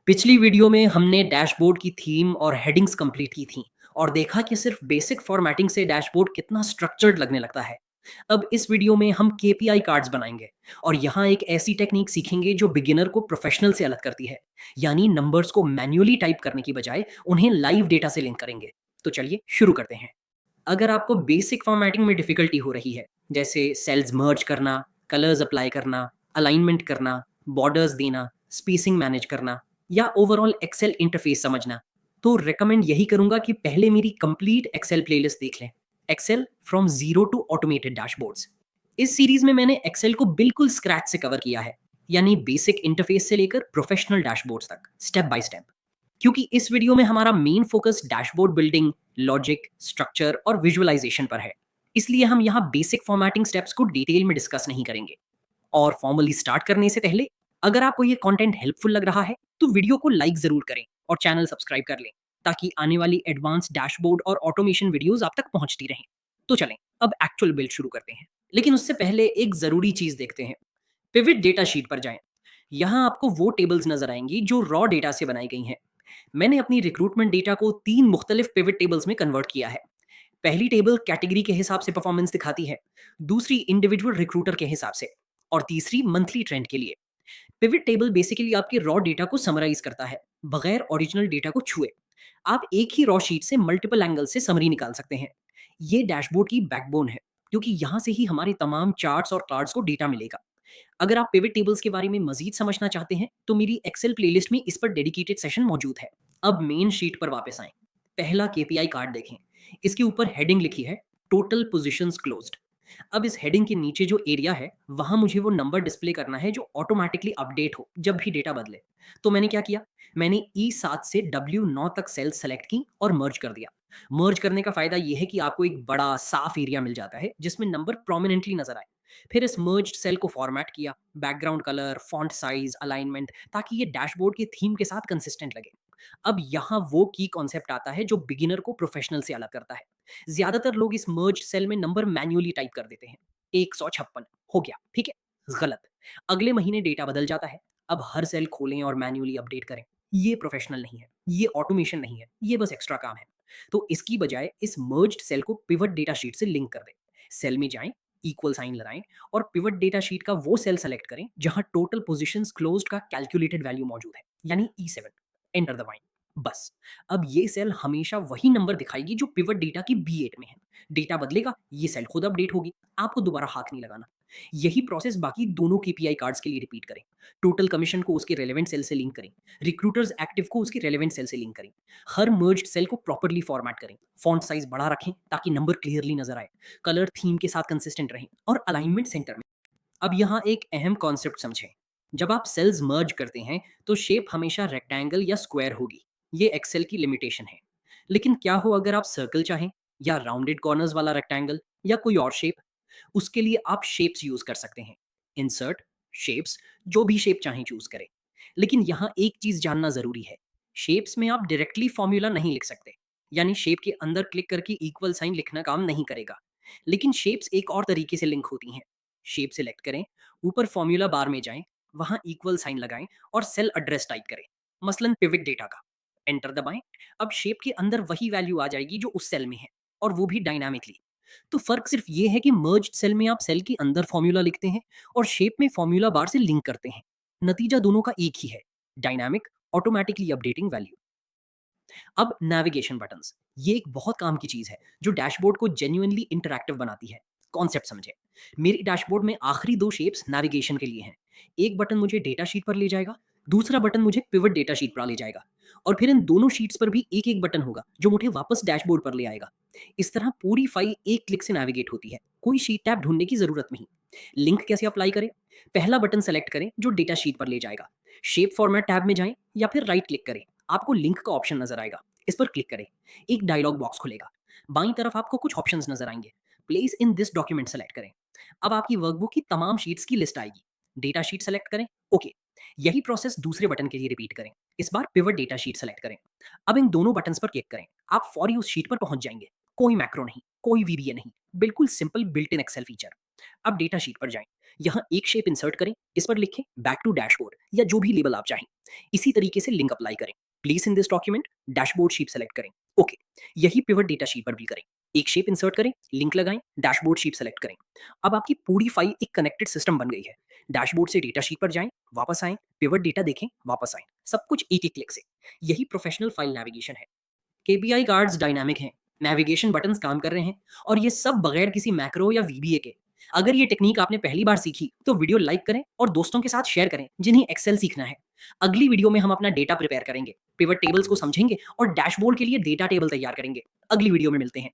पिछली वीडियो में हमने डैशबोर्ड की थीम और हेडिंग्स कंप्लीट की थी और देखा कि सिर्फ बेसिक फॉर्मेटिंग से डैशबोर्ड कितना स्ट्रक्चर्ड लगने लगता है। अब इस वीडियो में हम केपीआई कार्ड्स बनाएंगे और यहाँ एक ऐसी टेक्निक सीखेंगे जो बिगिनर को प्रोफेशनल से अलग करती है। यानी नंबर्स को मैन्युअली टाइप करने की बजाय उन्हें लाइव डेटा से लिंक करेंगे। तो चलिए शुरू करते हैं। अगर आपको बेसिक फॉर्मेटिंग में डिफ़िकल्टी हो रही है, जैसे सेल्स मर्ज करना, कलर्स अप्लाई करना, अलाइनमेंट करना, बॉर्डर्स देना, स्पेसिंग मैनेज करना या ओवरऑल एक्सेल इंटरफेस समझना, तो रिकमेंड यही करूँगा कि पहले मेरी कंप्लीट एक्सेल प्लेलिस्ट देख लें। Excel from zero to automated dashboards. इस सीरीज़ में मैंने एक्सेल को बिल्कुल स्क्रैच से कवर किया है, यानी बेसिक इंटरफेस से लेकर प्रोफेशनल डैशबोर्ड्स तक, स्टेप बाय स्टेप। क्योंकि इस वीडियो में हमारा main focus dashboard building, logic, structure और विजुअलाइजेशन पर है। इसलिए हम यहाँ बेसिक फॉर्मेटिंग स्टेप्स को डिटेल में डिस्कस नहीं करेंगे। और फॉर्मली स्टार्ट करने से पहले, अगर आपको ये कंटेंट हेल्पफुल लग रहा है तो वीडियो को लाइक जरूर करें और चैनल सब्सक्राइब कर लें, ताकि आने वाली एडवांस डैशबोर्ड और ऑटोमेशन वीडियोस आप तक पहुंचती रहें। तो चलें, अब एक्चुअल बिल्ड शुरू करते हैं। लेकिन उससे पहले एक जरूरी चीज देखते हैं। पिविट डेटा शीट पर जाएं। यहाँ आपको वो टेबल्स नजर आएंगी जो रॉ डेटा से बनाई गई हैं। मैंने अपनी रिक्रूटमेंट डेटा को 3 मुख्तलिफ पिवट टेबल्स में कन्वर्ट किया है। पहली टेबल कैटेगरी के हिसाब से परफॉर्मेंस दिखाती है, दूसरी इंडिविजुअल रिक्रूटर के हिसाब से और तीसरी मंथली ट्रेंड के लिए। पिवट टेबल बेसिकली आपके रॉ डेटा को समराइज करता है, बगैर ओरिजिनल डेटा को छुए। आप एक ही रॉ शीट से मल्टीपल एंगल से समरी निकाल सकते हैं। ये डैशबोर्ड की बैकबोन है, क्योंकि यहाँ से ही हमारे तमाम चार्ट्स और कार्ड्स को डेटा मिलेगा। अगर आप पिवट टेबल्स के बारे में मजीद समझना चाहते हैं तो मेरी एक्सेल प्लेलिस्ट में इस पर डेडिकेटेड सेशन मौजूद है। अब मेन शीट पर वापस आएं। पहला केपीआई कार्ड देखें। इसके ऊपर हेडिंग लिखी है, टोटल पोजीशंस क्लोज्ड। अब इस हेडिंग के नीचे जो एरिया है, वहां मुझे वो नंबर डिस्प्ले करना है जो ऑटोमेटिकली अपडेट हो जब भी डेटा बदले। तो मैंने क्या किया, मैंने E7 से W9 तक सेल्स सेलेक्ट की और मर्ज कर दिया। मर्ज करने का फायदा यह है कि आपको एक बड़ा साफ एरिया मिल जाता है जिसमें नंबर प्रोमिनेंटली नजर आए। फिर इस मर्ज्ड सेल को फॉर्मेट किया, background colour, font size, alignment, ताकि ये डैशबोर्ड के थीम के साथ कंसिस्टेंट लगे। अब यहाँ वो की कॉन्सेप्ट आता है जो बिगिनर को प्रोफेशनल से अलग करता है। ज्यादातर लोग इस मर्ज्ड सेल में नंबर मैन्युअली टाइप कर देते हैं। 156 हो गया, ठीक है? गलत। अगले महीने डेटा बदल जाता है। अब हर सेल खोलें और मैन्युअली अपडेट करें। ये प्रोफेशनल नहीं है, ये ऑटोमेशन नहीं है, ये बस एक्स्ट्रा काम है। तो इसकी बजाय इस मर्ज्ड सेल को पिवट डेटा शीट से लिंक कर दें। सेल में जाएं, इक्वल साइन लगाएं और पिवट डेटा शीट का वो सेल सेलेक्ट करें जहां टोटल पोजीशंस क्लोज्ड का कैलकुलेटेड वैल्यू मौजूद है, यानी E7। एंटर दबाएं। बस। अब ये सेल हमेशा वही नंबर दिखाएगी जो पिवट डेटा की B8 में है। डेटा बदलेगा, ये सेल खुद अपडेट होगी। आपको दोबारा हाथ नहीं लगाना। यही प्रोसेस बाकी दोनों केपीआई कार्ड्स के लिए रिपीट करें। टोटल कमीशन को उसके रेलेवेंट सेल से लिंक करें। रिक्रूटर्स एक्टिव को उसके रेलेवेंट सेल से लिंक करें। हर मर्ज्ड सेल को प्रॉपर्ली फॉर्मेट करें। फॉन्ट साइज बड़ा रखें ताकि नंबर क्लियरली नजर आए। कलर थीम के साथ कंसिस्टेंट रहें और अलाइनमेंट सेंटर में। अब यहाँ एक अहम कॉन्सेप्ट समझें। जब आप सेल्स मर्ज करते हैं तो शेप हमेशा रेक्टेंगल या स्क्वायर होगी। ये एक्सेल की लिमिटेशन है। लेकिन क्या हो अगर आप सर्कल चाहें, या राउंडेड कॉर्नर्स वाला रेक्टेंगल, या कोई और शेप? उसके लिए आप शेप्स यूज कर सकते हैं। इंसर्ट, शेप्स, जो भी शेप चाहें चूज करें। लेकिन यहाँ एक चीज जानना जरूरी है। शेप्स में आप डायरेक्टली फॉर्मूला नहीं लिख सकते। यानी शेप के अंदर क्लिक करके इक्वल साइन लिखना काम नहीं करेगा। लेकिन शेप्स एक और तरीके से लिंक होती हैं। शेप सिलेक्ट करें, ऊपर फॉर्मूला बार में जाएं, वहां इक्वल साइन लगाएं और सेल एड्रेस टाइप करें, मसलन पिवट डेटा का। एंटर दबाएं। अब शेप के अंदर वही वैल्यू आ जाएगी जो उस सेल में है, और वो भी डायनामिकली। तो फर्क सिर्फ ये है कि मर्ज्ड सेल में आप सेल के अंदर फॉर्मूला लिखते हैं और शेप में फॉर्मूला बार से लिंक करते हैं। नतीजा दोनों का एक ही है, डायनामिक, ऑटोमेटिकली अपडेटिंग वैल्यू। अब नेविगेशन बटन्स, ये एक बहुत काम की चीज है जो डैशबोर्ड को जेन्युइनली इंटरैक्टिव बनाती है। कॉन्सेप्ट समझे। मेरी डैशबोर्ड में आखिरी दो शेप्स नेविगेशन के लिए हैं। एक बटन मुझे डेटा शीट पर ले जाएगा, दूसरा बटन मुझे पिवट डेटा शीट पर ले जाएगा। और फिर इन दोनों शीट्स पर भी एक एक बटन होगा जो मुझे वापस डैशबोर्ड पर ले आएगा। इस तरह पूरी फाइल एक क्लिक से नेविगेट होती है, कोई शीट टैब ढूंढने की जरूरत नहीं। लिंक कैसे अप्लाई करें? पहला बटन सेलेक्ट करें जो डेटा शीट पर ले जाएगा। शेप फॉर्मेट टैब में जाएं या फिर राइट क्लिक करें। आपको लिंक का ऑप्शन नजर आएगा, इस पर क्लिक करें। एक डायलॉग बॉक्स खुलेगा। बाईं तरफ आपको कुछ ऑप्शंस नजर आएंगे। Place in this document select करें। अब आपकी वर्कबुक की तमाम शीट्स की लिस्ट आएगी। डेटा शीट सेलेक्ट करें, ओके। यही प्रोसेस दूसरे बटन के लिए रिपीट करें। इस बार पिवट डेटा शीट सेलेक्ट करें। अब इन दोनों बटन्स पर क्लिक करें। आप फौरी उस शीट पर पहुंच जाएंगे। कोई मैक्रो नहीं, कोई वीबीए नहीं, बिल्कुल simple built in Excel feature. अब डेटा शीट पर जाएं। यहाँ एक शेप इंसर्ट करें, इस पर लिखें बैक टू डैशबोर्ड या जो भी लेबल आप चाहें। इसी तरीके से लिंक अप्लाई करें। Place in this document, dashboard sheet select करें। ओके, यही पिवट डेटा शीट पर भी करें। एक शेप इंसर्ट करें, लिंक लगाएं, डैशबोर्ड शीट सेलेक्ट करें। अब आपकी पूरी फाइल एक कनेक्टेड सिस्टम बन गई है। डैशबोर्ड से डेटा शीट पर जाएं, वापस आएं, पिवट डेटा देखें, वापस आएं। सब कुछ एक ही क्लिक से। यही प्रोफेशनल फाइल नेविगेशन है। केपीआई कार्ड्स डायनामिक हैं, नेविगेशन बटन्स काम कर रहे हैं, और ये सब बगैर किसी मैक्रो या वीबीए के। अगर ये टेक्नीक आपने पहली बार सीखी तो वीडियो लाइक करें और दोस्तों के साथ शेयर करें जिन्हें एक्सेल सीखना है। अगली वीडियो में हम अपना डेटा प्रिपेयर करेंगे, पिवट टेबल्स को समझेंगे और डैशबोर्ड के लिए डेटा टेबल तैयार करेंगे। अगली वीडियो में मिलते हैं।